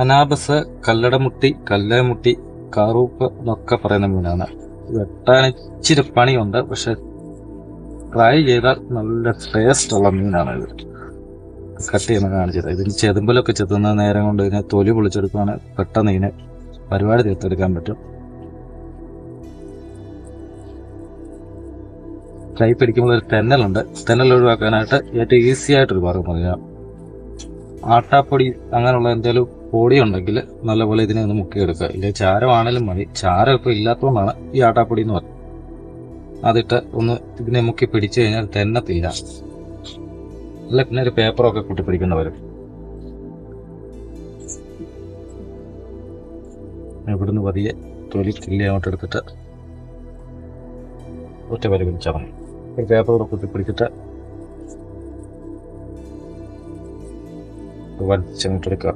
Anabas, കല്ലടമുട്ടി, കല്ലമുട്ടി, കാറൂപ്പ് എന്നൊക്കെ പറയുന്ന മീനാണ്. വെട്ടാൻ ഇച്ചിരി പണിയുണ്ട്, പക്ഷെ ഫ്രൈ ചെയ്താൽ നല്ല ടേസ്റ്റ് ഉള്ള മീനാണ് ഇത്. കട്ട് ചെയ്യുന്ന കാണിച്ചത്. ഇതിന് ചെതുമ്പലൊക്കെ ചെത്തുന്ന നേരം കൊണ്ട് ഇതിനെ തൊലി പൊളിച്ചെടുക്കുകയാണ് പെട്ടെന്ന് ഇതിനെ പരിപാടി തീർത്തെടുക്കാൻ പറ്റും. കൈ പിടിക്കുമ്പോൾ ഒരു തെന്നലുണ്ട്. തെന്നൽ ഒഴിവാക്കാനായിട്ട് ഏറ്റവും ഈസി ആയിട്ടൊരു മാർഗം പറയാം. ആട്ടാപ്പൊടി അങ്ങനെയുള്ള എന്തെങ്കിലും പൊടി ഉണ്ടെങ്കിൽ നല്ലപോലെ ഇതിനെ ഒന്ന് മുക്കിയെടുക്കുക. ഇല്ലെങ്കിൽ ചാരമാണേലും മതി. ചാരം ഇപ്പോൾ ഇല്ലാത്തതുകൊണ്ടാണ് ഈ ആട്ടാപ്പൊടി എന്ന് പറയുന്നത്. അതിട്ട് ഒന്ന് ഇതിനെ മുക്കി പിടിച്ചു കഴിഞ്ഞാൽ തെന്നത്തില്ല. അല്ല പിന്നെ ഒരു പേപ്പറൊക്കെ കൂട്ടിപ്പിടിക്കുന്നവരും. ഇവിടുന്ന് പതിയെ തൊലി കില്ലി അങ്ങോട്ട് എടുത്തിട്ട് ഒറ്റ വരെ പിടിച്ചാൽ മതി. ഒരു പേപ്പറോടെ കൂട്ടിപ്പിടിച്ചിട്ട് വലിച്ചങ്ങോട്ടെടുക്കുക.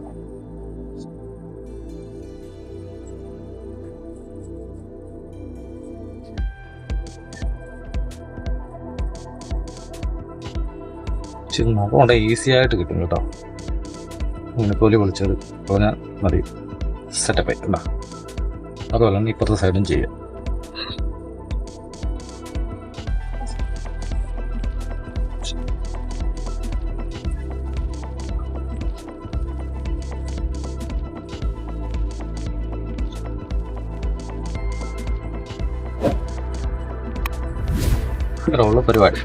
നഖം ഈസി ആയിട്ട് കിട്ടും കേട്ടോ. ഇങ്ങനെ തൊലി പൊളിച്ചത് പറഞ്ഞാൽ മതി. സെറ്റപ്പായി എന്താ. അതുപോലെ തന്നെ ഇപ്പുറത്തെ സൈഡും ചെയ്യാം. ഇത്രയുള്ള പരിപാടി.